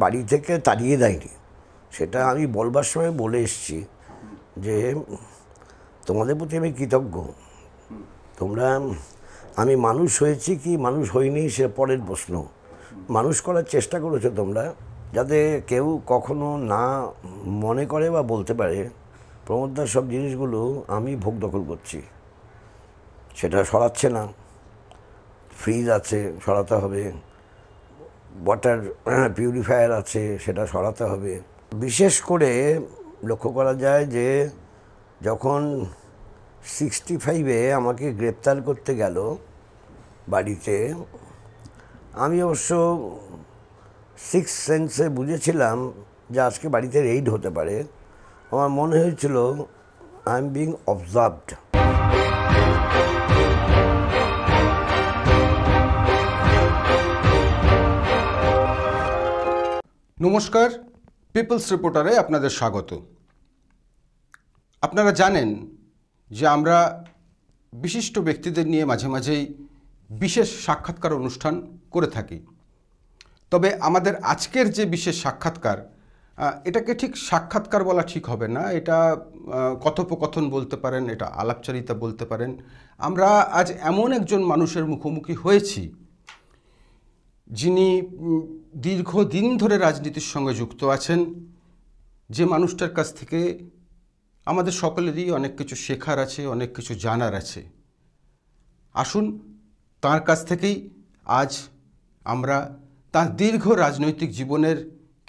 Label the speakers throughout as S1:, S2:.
S1: বাড়ি থেকে তাড়িয়ে দেয়নি, সেটা আমি বলবার সময় বলে এসেছি যে তোমাদের প্রতি আমি কৃতজ্ঞ। তোমরা, আমি মানুষ হয়েছি কি মানুষ হইনি সে পরের প্রশ্ন, মানুষ করার চেষ্টা করেছো তোমরা, যাতে কেউ কখনো না মনে করে বা বলতে পারে প্রমোদদার সব জিনিসগুলো আমি ভোগ দখল করছি। সেটা সরাচ্ছে না, ফ্রিজ আছে সরাতে হবে, ওয়াটার পিউরিফায়ার আছে সেটা সরাতে হবে। বিশেষ করে লক্ষ্য করা যায় যে যখন 65-এ আমাকে গ্রেপ্তার করতে গেল বাড়িতে, আমি অবশ্য সিক্স সেন্সে বুঝেছিলাম যে আজকে বাড়িতে রেইড হতে পারে। আমার মনে হয়েছিল আই এম বিং অবজার্ভড।
S2: নমস্কার, পিপলস রিপোর্টারে আপনাদের স্বাগত। আপনারা জানেন যে আমরা বিশিষ্ট ব্যক্তিদের নিয়ে মাঝে মাঝেই বিশেষ সাক্ষাৎকার অনুষ্ঠান করে থাকি। তবে আমাদের আজকের যে বিশেষ সাক্ষাৎকার, এটাকে ঠিক সাক্ষাৎকার বলা ঠিক হবে না, এটা কথোপকথন বলতে পারেন, এটা আলাপচারিতা বলতে পারেন। আমরা আজ এমন একজন মানুষের মুখোমুখি হয়েছি যিনি দীর্ঘদিন ধরে রাজনীতির সঙ্গে যুক্ত আছেন, যে মানুষটার কাছ থেকে আমাদের সকলেরই অনেক কিছু শেখার আছে, অনেক কিছু জানার আছে। আসুন তার কাছ থেকেই আজ আমরা তার দীর্ঘ রাজনৈতিক জীবনের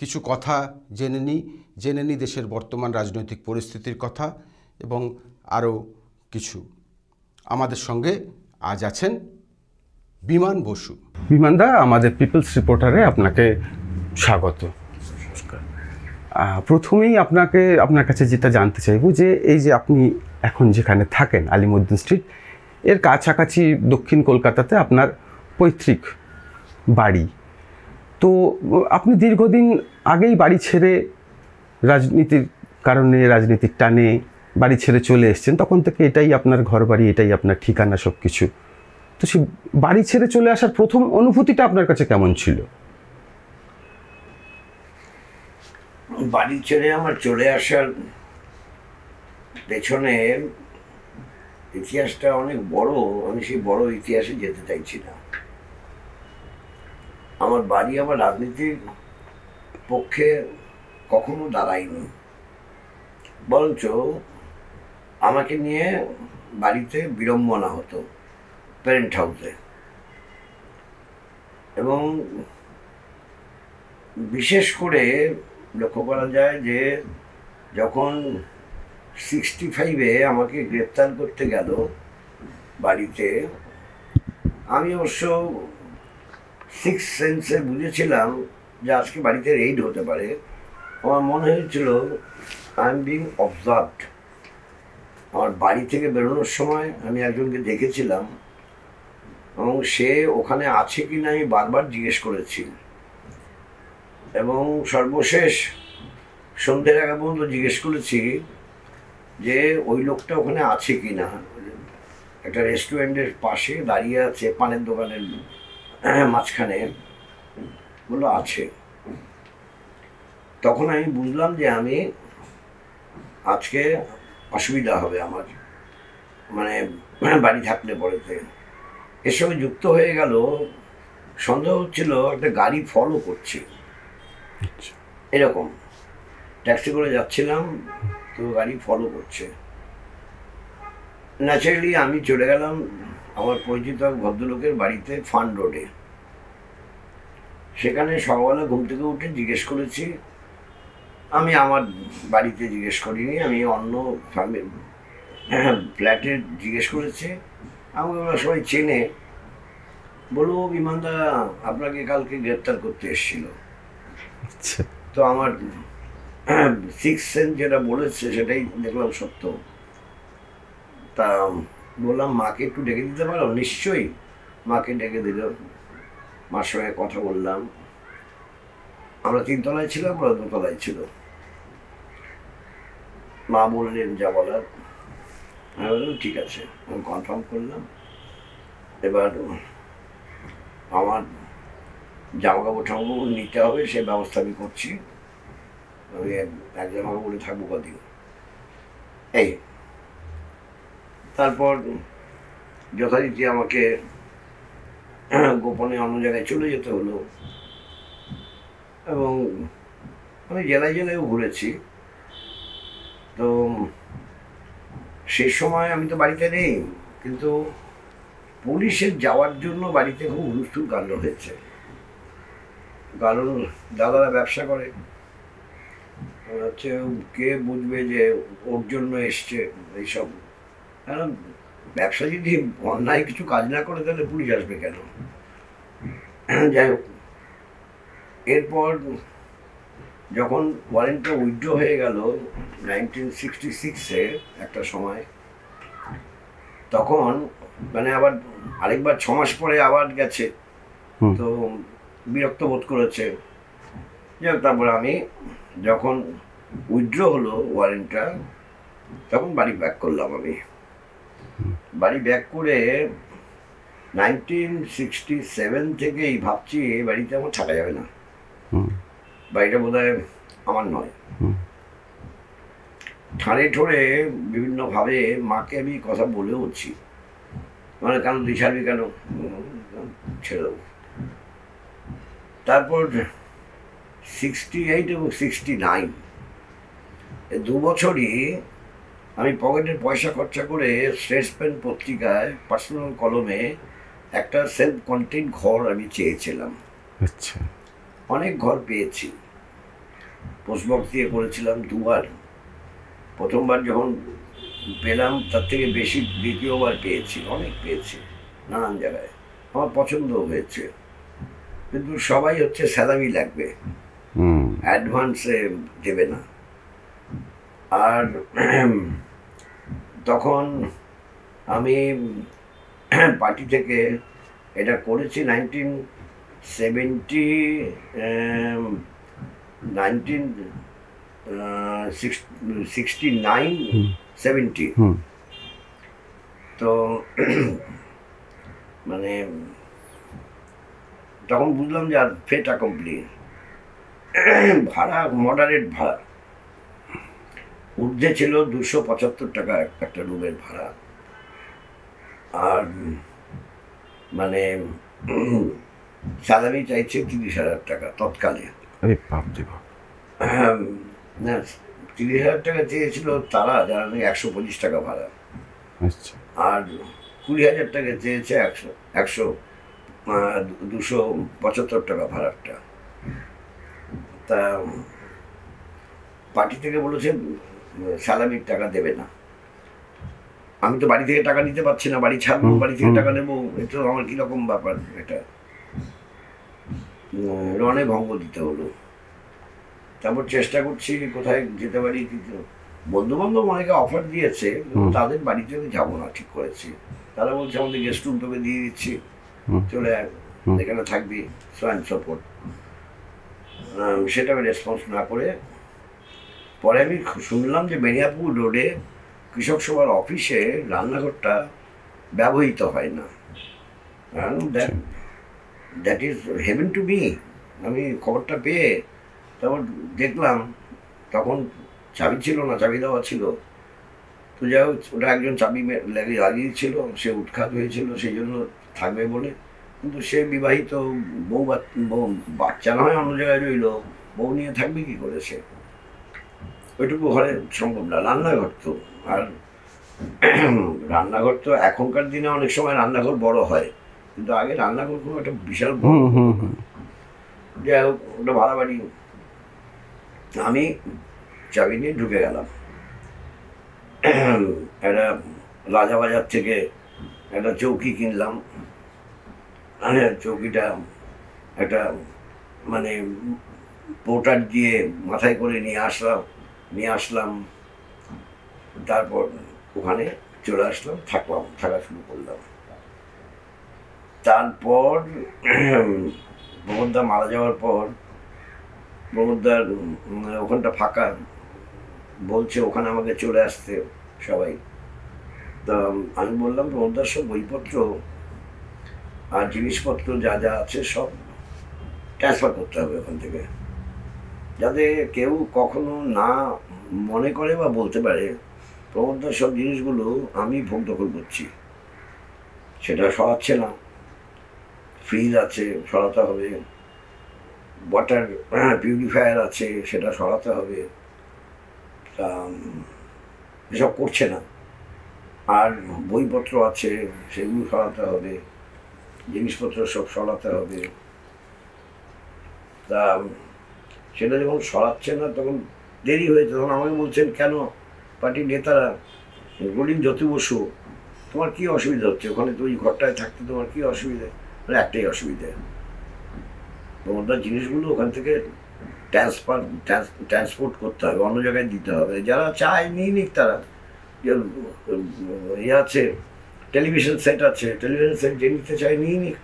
S2: কিছু কথা জেনে নিই দেশের বর্তমান রাজনৈতিক পরিস্থিতির কথা এবং আরও কিছু। আমাদের সঙ্গে আজ আছেন বিমান বসু। বিমানদা, আমাদের পিপলস রিপোর্টারে আপনাকে স্বাগত। প্রথমেই আপনার কাছে যেটা জানতে চাইব যে এই যে আপনি এখন যেখানে থাকেন আলিমুদ্দিন স্ট্রিট, এর কাছাকাছি দক্ষিণ কলকাতাতে আপনার পৈতৃক বাড়ি। তো আপনি দীর্ঘদিন আগেই বাড়ি ছেড়ে রাজনীতির কারণে, রাজনীতির টানে বাড়ি ছেড়ে চলে এসেছেন। তখন থেকে এটাই আপনার ঘর বাড়ি, এটাই আপনার ঠিকানা, সব কিছু। তো সে বাড়ি ছেড়ে চলে আসার প্রথম অনুভূতিটা আপনার কাছে কেমন ছিল?
S1: বাড়ি ছেড়ে আমার চলে আসার পেছনে ইতিহাসটা অনেক বড়, আমি সেই বড় ইতিহাসে যেতে চাইছি না। আমার বাড়ি আমার রাজনীতির পক্ষে কখনো দাঁড়ায়নি, বরঞ্চ আমাকে নিয়ে বাড়িতে বিড়ম্বনা হতো প্যারেন্ট হাউসে। এবং বিশেষ করে লক্ষ্য করা যায় যে যখন 65-এ আমাকে গ্রেপ্তার করতে গেল বাড়িতে, আমি অবশ্য সিক্স সেন্সে বুঝেছিলাম যে আজকে বাড়িতে রেইড হতে পারে। আমার মনে হয়েছিল আই এম বিং অবজার্ভড। আমার বাড়ি থেকে বেরোনোর সময় আমি একজনকে দেখেছিলাম এবং সে ওখানে আছে কি না আমি বারবার জিজ্ঞেস করেছি, এবং সর্বশেষ সন্ধ্যের আগে পর্যন্ত জিজ্ঞেস করেছি যে ওই লোকটা ওখানে আছে কি না। একটা রেস্টুরেন্টের পাশে দাঁড়িয়ে আছে, পানের দোকানের মাঝখানে, বললো আছে। তখন আমি বুঝলাম যে আমি আজকে অসুবিধা হবে আমার, মানে বাড়ি থাকলে পরেতে। এর সঙ্গে যুক্ত হয়ে গেল সন্দেহ হচ্ছিল একটা গাড়ি ফলো করছে, এরকম ট্যাক্সি করে যাচ্ছিলাম তো গাড়ি ফলো করছে। ন্যাচারালি আমি চলে গেলাম আমার পরিচিত ভদ্রলোকের বাড়িতে, ফান রোডে। সেখানে সকালবেলা ঘুম থেকে উঠে জিজ্ঞেস করেছি, আমি আমার বাড়িতে জিজ্ঞেস করিনি, আমি অন্য ফ্ল্যাটে জিজ্ঞেস করেছি। আমাকে ওরা সবাই চেনে, বলবো বিমানদা আপনাকে কালকে গ্রেপ্তার করতে এসেছিল। তো আমার সিক্স সেন্স যেটা বলেছে সেটাই দেখলাম সত্য। তা বললাম মাকে একটু ডেকে দিতে পারো? নিশ্চয়ই। মাকে ডেকে দিল, মার সঙ্গে কথা বললাম। আমরা 3তলায় ছিলাম, ওরা 2তলায় ছিল। মা বললেন যা বলার। আমি বললাম ঠিক আছে, আমি কনফার্ম করলাম। এবার আমার জামা কাপড় ঠাকুর নিতে হবে, সে ব্যবস্থা আমি করছি। আমি এক জামা কাপড়ে থাকবো কদিন এই। তারপর যথারীতি আমাকে গোপনে অন্য জায়গায় চলে যেতে হলো, এবং আমি জেলায় জেলায়ও ঘুরেছি। তো সেই সময় আমি তো বাড়িতে নেই, কিন্তু পুলিশের যাওয়ার জন্য বাড়িতে খুব হুলস্থুল কাণ্ড হয়েছে। কারণ দাদারা ব্যবসা করে, হচ্ছে কে বুঝবে যে ওর জন্য এসছে এইসব। কারণ ব্যবসা যদি অন্যায় কিছু কাজ না করে তাহলে পুলিশ আসবে কেন? যাই হোক, এরপর যখন ওয়ারেন্টটা উইথড্র হয়ে গেল 1966-এ একটা সময়, তখন মানে আবার আরেকবার 6 মাস পরে আবার গেছে, তো বিরক্ত বোধ করেছে। যাই হোক, তারপরে আমি যখন উইথড্র হলো ওয়ারেন্টটা, তখন বাড়ি ব্যাক করলাম। আমি বাড়ি ব্যাক করে 1967 থেকেই ভাবছি এই বাড়িতে আমার থাকা যাবে না, বাড়িটা বোধহয় আমার নয়। ঠাড়ে ঠোড়ে বিভিন্নভাবে মাকে আমি কথা বলেওছি, মানে কেন তুই ছাড়বি কেন, ছেড়ে দেবো। তারপর 68 এবং 69 এই 2 বছরই আমি পকেটের পয়সা খরচা করে স্টেটসম্যান পত্রিকায় পার্সোনাল কলমে একটা সেলফ কন্টেন্ট ঘর আমি চেয়েছিলাম।
S2: আচ্ছা,
S1: অনেক ঘর পেয়েছি, পোস্টবক্স দিয়ে করেছিলাম 2 বার। প্রথমবার যখন পেলাম তার থেকে বেশি দ্বিতীয়বার পেয়েছি, অনেক পেয়েছি নানান জায়গায়, আমার পছন্দ হয়েছে। কিন্তু সবাই হচ্ছে স্যালারি লাগবে, অ্যাডভান্সে দেবে না। আর তখন আমি পার্টি থেকে এটা করেছি 1969-70। তো মানে তখন বুঝলাম যে আর ফেট অ্যাকমপ্লি। ভাড়া মডারেট ভাড়া, ঊর্ধ্বে ছিল 275 টাকা একটা রুমের ভাড়া, আর মানে স্যালারি চাইছে 30,000 টাকা তৎকালে। না, 30,000 টাকা চেয়েছিল তারা, যারা নাকি 125 টাকা ভাড়া, আর 20,000 টাকা চেয়েছে 275 টাকা ভাড়াটা। তা পার্টি থেকে বলেছে স্যালারির টাকা দেবে না। আমি তো বাড়ি থেকে টাকা নিতে পারছি না, বাড়ি ছাড়বো, বাড়ি থেকে টাকা নেবো, এটা আমার কিরকম ব্যাপার। এটা রণে ভঙ্গ দিতে হলো। তারপর চেষ্টা করছি কোথায় যেতে পারি, কিন্তু বন্ধু বান্ধব অনেকে অফার দিয়েছে, তাদের বাড়িতে আমি যাবো না ঠিক করেছি। তারা বলছে আমাদের গেস্ট রুম তোকে দিয়ে দিচ্ছি, চলে এখানে থাকবি, সো অ্যান্ড সো ফোর্থ। সেটা আমি রেসপন্স না করে, পরে আমি শুনলাম যে বেনিয়াপুর রোডে কৃষক সভার অফিসে রান্নাঘরটা ব্যবহৃত হয় না। That is haven to me. আমি খবরটা পেয়ে তারপর দেখলাম, তখন চাবি ছিল না, চাবি দেওয়া ছিল। তো যাই হোক, ওটা একজন চাবি লাগিয়েছিল, সে উৎখাত হয়েছিল সেই জন্য থাকবে বলে। কিন্তু সে বিবাহিত, বউ বাচ্চা না হয় অন্য জায়গায় রইল, বউ নিয়ে থাকবে কি করে সে? ওইটুকু ঘরে সম্ভব না। রান্নাঘর তো, আর রান্নাঘর তো এখনকার দিনে অনেক সময় রান্নাঘর বড় হয়, কিন্তু আগে রান্নাঘর খুব একটা বিশাল বড়। যাই হোক, ওটা ভাড়া বাড়ি। আমি চাবি নিয়ে ঢুকে গেলাম। একটা রাজাবাজার থেকে একটা চৌকি কিনলাম। চৌকিটা একটা মানে পোর্টার দিয়ে মাথায় করে নিয়ে আসলাম। তারপর ওখানে চলে আসলাম, থাকা শুরু করলাম। তারপর প্রমোদদা মারা যাওয়ার পর প্রমোদদার ওখানটা ফাঁকা, বলছে ওখানে আমাকে চলে আসতে সবাই। তা আমি বললাম প্রমোদদার সব বইপত্র আর জিনিসপত্র যা যা আছে সব ট্রান্সফার করতে হবে ওখান থেকে, যাতে কেউ কখনো না মনে করে বা বলতে পারে প্রমোদদার সব জিনিসগুলো আমি ভোগ দখল করছি। সেটা সরাচ্ছে না। ফ্রিজ আছে, সরাতে হবে। ওয়াটার পিউরিফায়ার আছে, সেটা সরাতে হবে। তা এসব করছে না। আর বইপত্র আছে, সেগুলো সরাতে হবে। জিনিসপত্র সব সরাতে হবে। তা সেটা যখন সরাচ্ছে না তখন দেরি হয়েছে, তখন আমাকে বলছেন, কেন পার্টির নেতারা, বলিন যত বসু, তোমার কী অসুবিধা হচ্ছে ওখানে, তুই ঘরটায় থাকতে তোমার কী অসুবিধা? একটাই অসুবিধা, তোমার জিনিসগুলো ওখান থেকে ট্রান্সপোর্ট করতে হবে, অন্য জায়গায় দিতে হবে। যারা চায় নিয়ে নিক, তারা ইয়ে আছে, টেলিভিশন সেট আছে, টেলিভিশন সেট যে নিতে চায় নিয়ে নিক,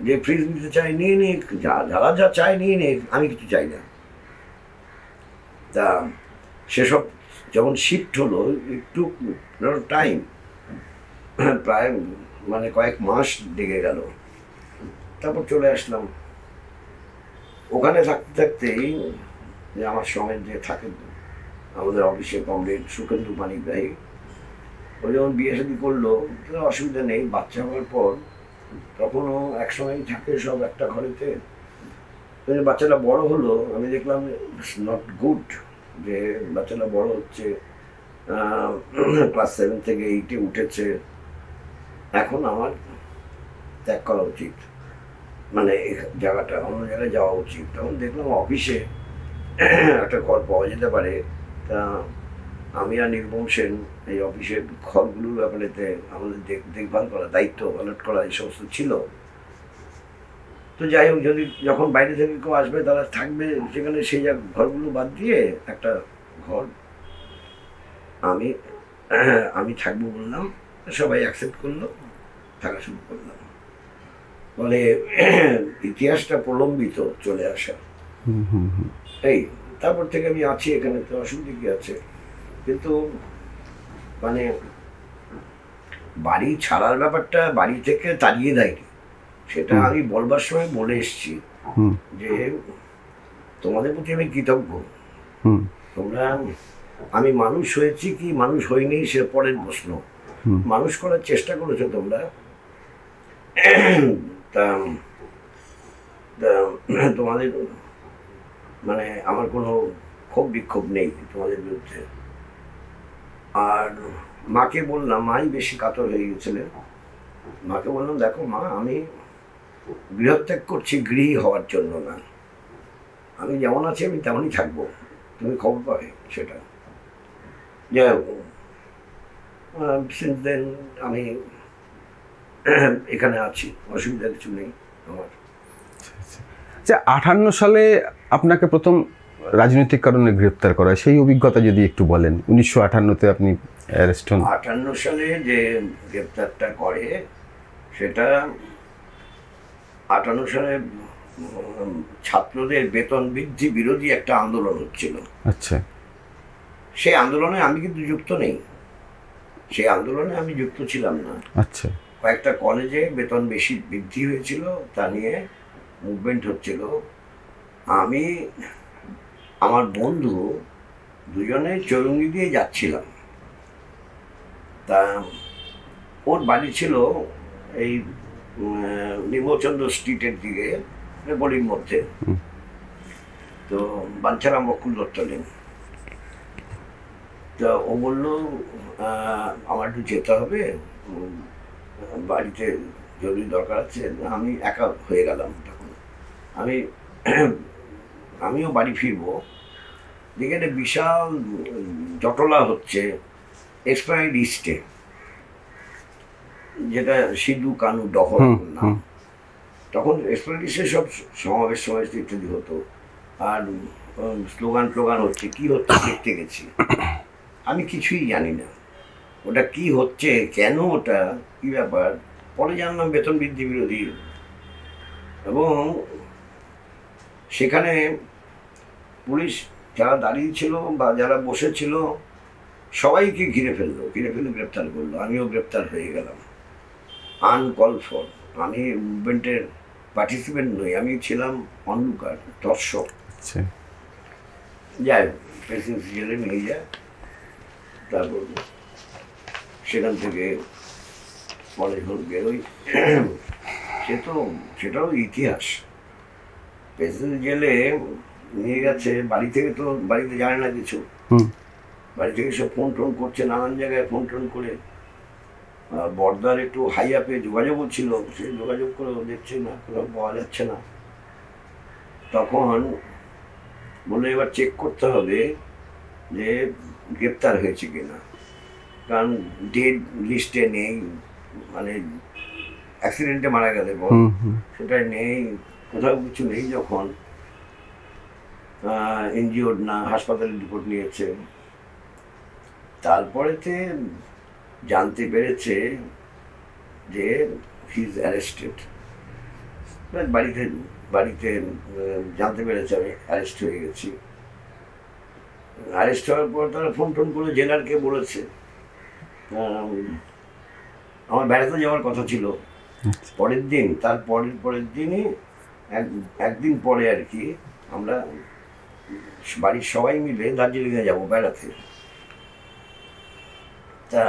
S1: যে ফ্রিজ নিতে চায় নিয়ে নিক, যারা যা চায় নিয়ে নিক, আমি কিছু চাই না। তা সেসব যখন শিফট হলো, একটু টাইম, প্রায় মানে কয়েক মাস লেগে গেল। তারপর চলে আসলাম। ওখানে থাকতে থাকতেই যে আমার সঙ্গে যে থাকে আমাদের অফিসে কমরেড সুখেন্দু পানিগ্রাহী, ও যখন বিয়ে শাদী করলো, অসুবিধা নেই। বাচ্চা হওয়ার পর তখনও একসঙ্গেই থাকে সব একটা ঘরেতে। বাচ্চাটা বড় হলো, আমি দেখলাম নট গুড যে বাচ্চাটা বড় হচ্ছে, ক্লাস 7 থেকে 8-এ উঠেছে। এখন আমার ত্যাগ করা উচিত, মানে জায়গাটা অন্য জায়গায় যাওয়া উচিত। তখন দেখলাম অফিসে একটা ঘর পাওয়া যেতে পারে। তা আমি আর নির্মম সেন এই অফিসের ঘরগুলোর ব্যাপারেতে আমাদের দেখভাল করা, দায়িত্ব অ্যালার্ট করা, এই সমস্ত ছিল। তো যাই হোক, যদি যখন বাইরে থেকে কেউ আসবে তারা থাকবে সেখানে, সেই ঘরগুলো বাদ দিয়ে একটা ঘর আমি থাকবো বললাম। সবাই অ্যাকসেপ্ট করলো, থাকা শুরু করলাম। ফলে ইতিহাসটা প্রলম্বিত চলে আসা। এই তারপর থেকে আমি আছি এখানে, তো অসুবিধা কি আছে? কিন্তু মানে বাড়ি ছাড়ার ব্যাপারটা বাড়ি থেকে তাড়িয়ে দেয়নি, সেটা আমি বলবার সময় বলে এসছি যে তোমাদের প্রতি আমি কৃতজ্ঞ। তোমরা, আমি মানুষ হয়েছি কি মানুষ হইনি সে পরের প্রশ্ন, মানুষ করার চেষ্টা করেছো তোমরা। তা তোমাদের মানে আমার কোনো ক্ষোভ বিক্ষোভ নেই তোমাদের বিরুদ্ধে। আর মাকে বললাম, মাই বেশি কাতর হয়ে গেছিলেন। মাকে বললাম, দেখো মা, আমি গৃহত্যাগ করছি গৃহী হওয়ার জন্য না, আমি যেমন আছি আমি তেমনই থাকবো, তুমি খবর পাবে সেটা। যাই হোক, সিন্স দেন আমি এখানে আছি, অসুবিধা কিছু নেই আমার।
S2: আচ্ছা, 58 সালে আপনাকে প্রথম রাজনৈতিক কারণে গ্রেপ্তার করা, সেই অভিজ্ঞতা যদি একটু বলেন। 1958-তে আপনি অ্যারেস্ট হন।
S1: 58 সালে যে গ্রেপ্তারটা করে, সেটা 58 সালে ছাত্রদের বেতন বৃদ্ধি বিরোধী একটা আন্দোলন হচ্ছিল।
S2: আচ্ছা।
S1: সেই আন্দোলনে আমি কিন্তু যুক্ত নেই, সেই আন্দোলনে আমি যুক্ত ছিলাম না।
S2: আচ্ছা।
S1: কয়েকটা কলেজে বেতন বেশি বৃদ্ধি হয়েছিল, তা নিয়ে মুভমেন্ট হচ্ছিল। আমি, আমার বন্ধু দুজনে চৌরঙ্গি দিয়ে যাচ্ছিলাম। তা ওর বাড়ি ছিল এই নির্মলচন্দ্র স্ট্রিটের দিকে, গলির মধ্যে। তো বাঞ্ছারাম বকুল দত্তলেন। তা ও বললো আমার একটু যেতে হবে বাড়িতে, জরুরি দরকার আছে। আমি একা হয়ে গেলাম তখন। আমিও বাড়ি ফিরবো, দেখে একটা বিশাল জটলা হচ্ছে এক্সপায়ার্ড ইস্টে, যেটা সিধু কানু ডহর নাম। তখন এক্সপায়ার্ড ইস্টে সব সমাবেশ ইত্যাদি হতো, আর স্লোগান হচ্ছে, কি হচ্ছে দেখতে গেছি। আমি কিছুই জানি না ওটা কি হচ্ছে, কেন ওটা কি ব্যাপার। পরে জানলাম বেতন বৃদ্ধি বিরোধী। এবং সেখানে পুলিশ যারা দাঁড়িয়ে ছিল বা যারা বসেছিল সবাইকে ঘিরে ফেলে গ্রেপ্তার করলো। আমিও গ্রেপ্তার হয়ে গেলাম, আনকল ফর। আমি মুভমেন্টের পার্টিসিপেন্ট নই, আমি ছিলাম অন্ধকার দর্শক।
S2: আচ্ছা।
S1: যাই হোক, প্রেসিডেন্সি জেলে নিয়ে যায়, তারপর সেখান থেকে পরে যখন বেরোই, সেটাও ইতিহাস। প্রেসিডেন্সি জেলে নিয়ে গেছে, বাড়ি থেকে তো বাড়িতে জানে না কিছু, বাড়ি থেকে সব ফোন টোন করছে, নানান জায়গায় ফোন টোন করে। বর্দার একটু হাই আপে যোগাযোগও ছিল, সে যোগাযোগ করেও দেখছে না, কোথাও পাওয়া যাচ্ছে না। তখন বলে এবার চেক করতে হবে যে গ্রেপ্তার হয়েছে কিনা, কারণ ডেড লিস্টে নেই, মানে অ্যাক্সিডেন্টে মারা গেলে পর সেটা নেই, কোথাও কিছু নেই। যখন এনজিওর না হাসপাতালের রিপোর্ট নিয়েছে, তারপরেতে জানতে পেরেছে যে হি ইজ অ্যারেস্টেড। বাড়িতে জানতে পেরেছে আমি অ্যারেস্ট হয়ে গেছি। অ্যারেস্ট হওয়ার পর তারা ফোন টোন করে জেলারকে বলেছে। আমার বেড়াতে যাওয়ার কথা ছিল পরের দিন, তার পরের দিনই একদিন পরে আর কি আমরা বাড়ির সবাই মিলে দার্জিলিংয়ে যাবো বেড়াতে। তা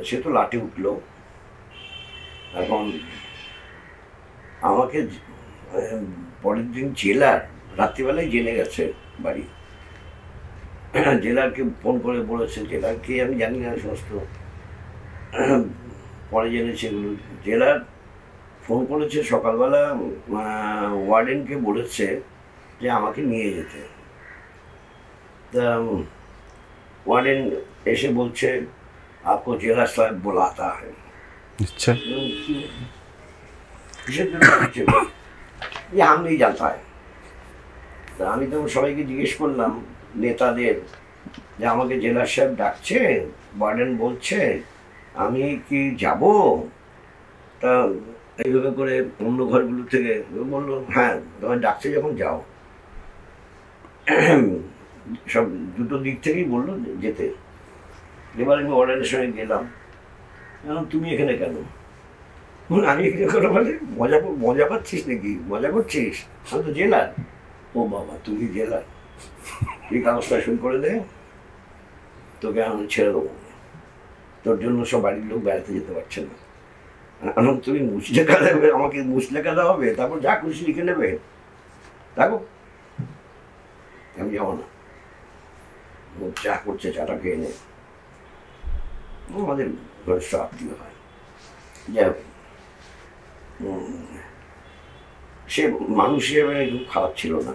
S1: সে তো লাটে উঠলো। এখন আমাকে পরের দিন জেলার রাত্রিবেলায় জেনে গেছে বাড়ি, জেলারকে ফোন করে বলেছে, জেলারকে আমি জানি না সমস্ত, পরে জেনেছে এগুলো। জেলার ফোন করেছে সকালবেলা, ওয়ার্ডেনকে বলেছে যে আমাকে নিয়ে যেতে। তা ওয়ার্ডেন এসে বলছে আপকো জেলা সাহেব বোলাতা হয়।
S2: আচ্ছা।
S1: কিসের জন্য বলছে? হাম নেই জানতা হয়। তা আমি তখন সবাইকে জিজ্ঞেস করলাম, নেতাদের, যে আমাকে জেলা সাহেব ডাকছে, ওয়ার্ডেন বলছে আমি কি যাব? তা এইভাবে করে অন্য ঘরগুলো থেকে বললো হ্যাঁ তোমার ডাকছে যখন যাও। সব দুটো দিক থেকেই বললো যেতে। এবার আমি ওয়ার্ডেনের সঙ্গে গেলাম, তুমি এখানে কেন? আমি এখানে করে বলে মজা পাচ্ছিস নাকি, মজা করছিস? আমি তো জেলার। ও বাবা তুমি জেলার, তুই কাগজটা সই করে দে, তোকে আমি ছেড়ে দেবো, তোর জন্য সব বাড়ির লোক বেড়াতে যেতে পারছে না। তুমি মুসলেখা দেবে, আমাকে মুসলেখা দেওয়া হবে, তারপর যা খুশি লিখে নেবে, দেখো আমি যাবো না। চা করছে, চাটা খেয়ে নে। আমাদের ঘরের সব আত্মীয় হয়। যাই হোক, সে মানুষ হিসেবে খুব খারাপ ছিল না,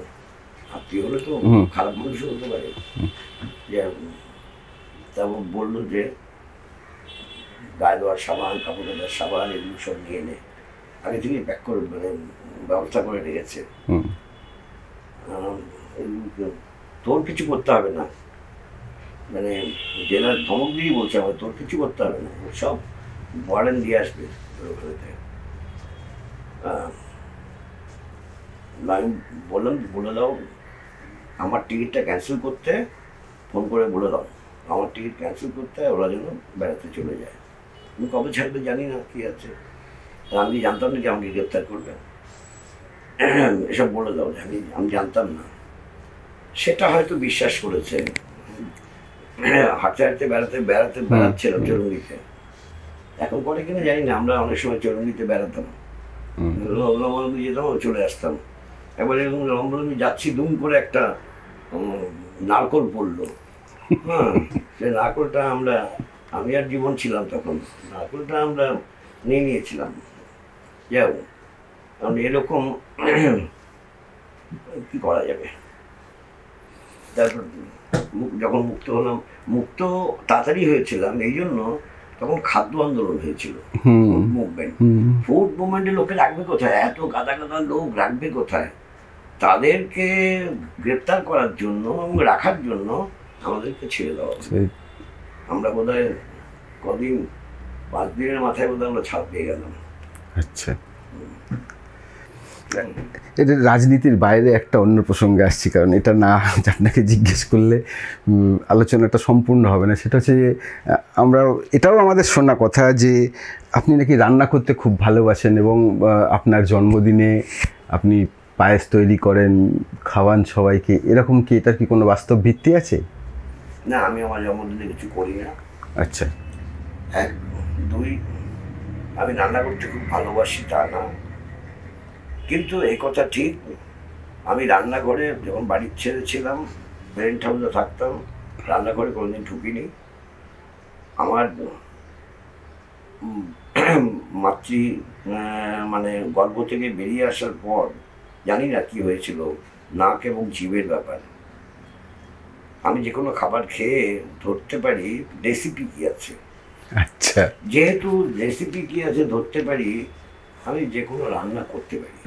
S1: আত্মীয় হলে তো খারাপ মানুষ হতে পারে। যে তারপর বললো যে গায়ে দেওয়ার সাবান, কাপড় দেওয়ার সাবান, এগুলো সব নিয়ে নে, আগে থেকে প্যাক করে মানে ব্যবস্থা করে রেখেছে। তোর কিছু করতে হবে না, মানে জেলার ধমক দিয়েই বলছে আমার, তোর কিছু করতে হবে না, সব ওয়ার্ডেন দিয়ে আসবে ওখানে। আমি বললাম বলে দাও আমার টিকিটটা ক্যান্সেল করতে, ফোন করে বলে দাও আমার টিকিট ক্যান্সেল করতে, ওরা যেন বেড়াতে চলে যায়। আমি কবে ছাড়বে জানি না, কি আছে, আমি জানতাম না যে আমাকে গ্রেপ্তার করবে, এসব বলে দাও যে আমি জানতাম না। সেটা হয়তো বিশ্বাস করেছে। হাঁটতে হাঁটতে বেড়াচ্ছিলাম চরঙ্গিতে। এখন করে কিনা জানি না, আমরা অনেক সময় চরঙ্গিতে বেড়াতাম, লম্বলম্বি যেতাম, চলে আসতাম। একবার এরকম লম্বলম্বি যাচ্ছি, দুম করে একটা নারকোল পড়লো। হ্যাঁ, সে নারকোলটা আমি আর জীবন ছিলাম তখন, নারকোলটা আমরা নিয়েছিলাম। যাও, কারণ এরকম কি করা যাবে। তারপর যখন মুক্ত হলাম, মুক্ত তাড়াতাড়ি হয়েছিলাম এই জন্য, তখন খাদ্য আন্দোলন হয়েছিল, ফুড মুভমেন্টে লোকে রাখবে কোথায়, এত গাদা গাদা লোক রাখবে কোথায়? তাদেরকে গ্রেপ্তার করার জন্য এবং রাখার জন্য আমাদেরকে ছেড়ে দেওয়া। আমরা বোধহয় কদিন, 5 দিনের মাথায় বোধহয় আমরা ছাড় পেয়ে গেলাম।
S2: আচ্ছা। এটা রাজনীতির বাইরে একটা অন্য প্রসঙ্গে আসছি, কারণ এটা না আপনাকে জিজ্ঞেস করলে আলোচনাটা সম্পূর্ণ হবে না। সেটা হচ্ছে যে আমরা এটাও আমাদের শোনা কথা যে আপনি নাকি রান্না করতে খুব ভালোবাসেন এবং আপনার জন্মদিনে আপনি পায়েস তৈরি করেন, খাওয়ান সবাইকে, এরকম কি এটার কি কোনো বাস্তব ভিত্তি আছে?
S1: না, আমি আমার জন্মদিনে কিছু করি না।
S2: আচ্ছা।
S1: 1, 2, আমি রান্না করতে খুব ভালোবাসি তা না, কিন্তু এই কথা ঠিক, আমি রান্নাঘরে যখন বাড়ির ছেলে ছিলাম, রেন্ট হাউসে থাকতাম, রান্নাঘরে কোনোদিন ঢুকিনি। আমার মাতৃ মানে গর্ভ থেকে বেরিয়ে আসার পর জানি না কি হয়েছিল, নাক এবং জিভের ব্যাপার, আমি যে কোনো খাবার খেয়ে ধরতে পারি রেসিপি কী আছে।
S2: আচ্ছা।
S1: যেহেতু রেসিপি কী আছে ধরতে পারি, আমি যে কোনো রান্না করতে পারি।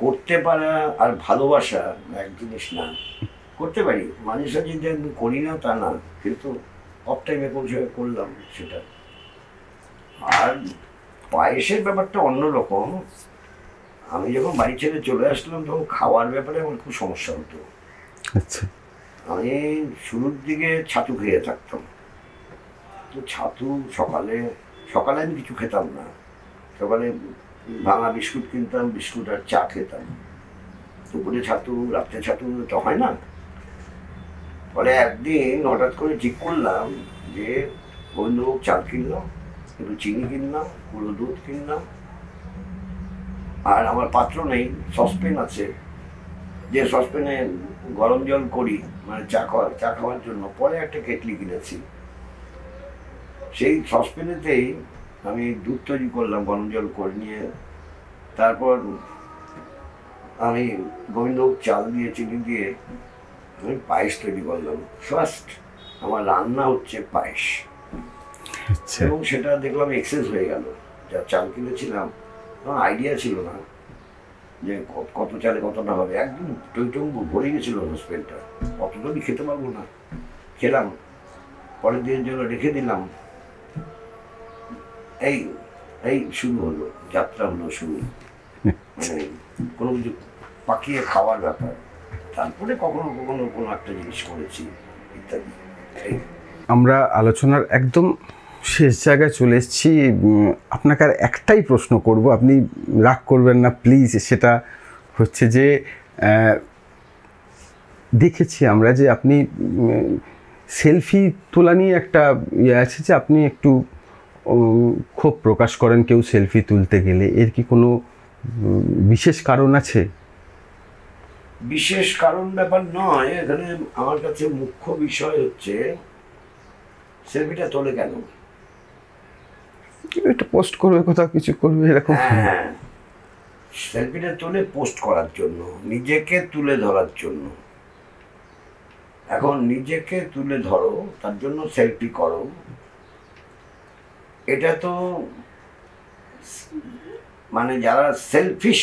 S1: করতে পারা আর ভালোবাসা এক জিনিস না। করতে পারি, মাঝে সাঝে যে আমি করি না তা না, কিন্তু অফ টাইমে পৌঁছে করলাম সেটা। আর পায়েসের ব্যাপারটা অন্যরকম। আমি যখন বাড়ি ছেড়ে চলে আসলাম তখন খাওয়ার ব্যাপারে আমার খুব সমস্যা হতো।
S2: আচ্ছা।
S1: আমি শুরুর দিকে ছাতু খেয়ে থাকতাম, তো ছাতু সকালে আমি কিছু খেতাম না। সকালে ভাঙা বিস্কুট কিনতাম, বিস্কুট আর চা খেতাম। দুপুরে ছাতু, রাত্রে ছাতু তো হয় না। ফলে একদিন হঠাৎ করে ঠিক করলাম যে গোবিন্দভোগ চাল কিনলাম, একটু চিনি কিনলাম, গুঁড়ো দুধ কিনলাম, আর আমার পাত্র নেই, সসপেন আছে, যে সসপেনে গরম জল করি মানে চা খাওয়ার জন্য। পরে একটা কেটলি কিনেছি, সেই সসপেনেতেই আমি দুধ তৈরি করলাম গরম জল করে নিয়ে। তারপর আমি গোবিন্দভোগ চাল দিয়ে চিনি দিয়ে আমি পায়েস তৈরি করলাম। ফার্স্ট আমার রান্না হচ্ছে পায়েস। এবং সেটা দেখলাম এক্সেস হয়ে গেল। যা চাল কিনেছিলাম আমার আইডিয়া ছিল না যে কত চালে কতটা হবে, একদম টইটম্বু ভরে গেছিল সসপেনটা, কতটা আমি খেতে পারবো না। খেলাম, পরের দিনের জন্য রেখে দিলাম। এই এই শুরু হলো, যাত্রা হলো শুরু, মানে কোনো কিছু পাকিয়ে খাওয়ার ব্যাপার। তারপরে কখনো কখনো কোনো একটা জিনিস করেছি ইত্যাদি।
S2: আমরা আলোচনার একদম শেষ জায়গায় চলে এসেছি। আপনাকে আর একটাই প্রশ্ন করব, আপনি রাগ করবেন না প্লিজ। সেটা হচ্ছে যে দেখেছি আমরা যে আপনি সেলফি তোলা নিয়ে একটা ইয়ে আছে যে আপনি একটু ক্ষোভ প্রকাশ করেন কেউ সেলফি তুলতে গেলে। এর কি কোনো বিশেষ কারণ আছে?
S1: বিশেষ কারণ ব্যাপার নয়, এখানে আমার কাছে মুখ্য বিষয় হচ্ছে সেলফিটা তোলে কেন।
S2: এটা পোস্ট করবে, কোথাও কিছু করবে, এরকম।
S1: হ্যাঁ, সেলফিটা তোলে পোস্ট করার জন্য, নিজেকে তুলে ধরার জন্য। এখন নিজেকে তুলে ধরো, তার জন্য সেলফি করো, এটা তো মানে যারা সেলফিশ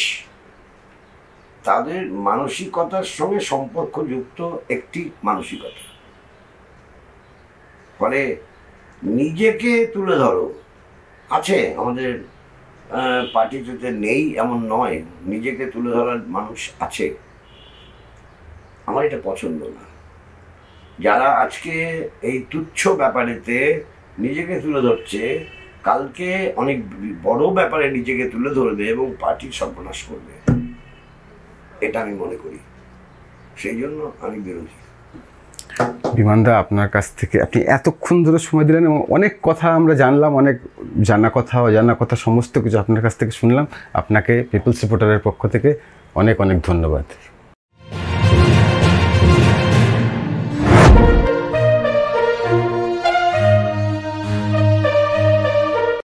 S1: তাদের মানসিকতার সঙ্গে সম্পর্কযুক্ত একটি মানসিকতা। ফলে নিজেকে তুলে ধরো, আছে আমাদের পার্টিতে নেই এমন নয়, নিজেকে তুলে ধরার মানুষ আছে। আমার এটা পছন্দ না। যারা আজকে এই তুচ্ছ ব্যাপারেতে নিজেকে তুলে ধরছে, কালকে অনেক বড় ব্যাপারে নিজেকে তুলে ধরবে এবং পার্টির সর্বনাশ করবে, এটা আমি মনে করি। সেই জন্য আমি বিরোধী।
S2: বিমানদা, আপনার কাছ থেকে আপনি এতক্ষণ ধরে সময় দিলেন এবং অনেক কথা আমরা জানলাম, অনেক জানা কথা অজানা কথা সমস্ত কিছু আপনার কাছ থেকে শুনলাম। আপনাকে পিপলস রিপোর্টারের পক্ষ থেকে অনেক অনেক ধন্যবাদ।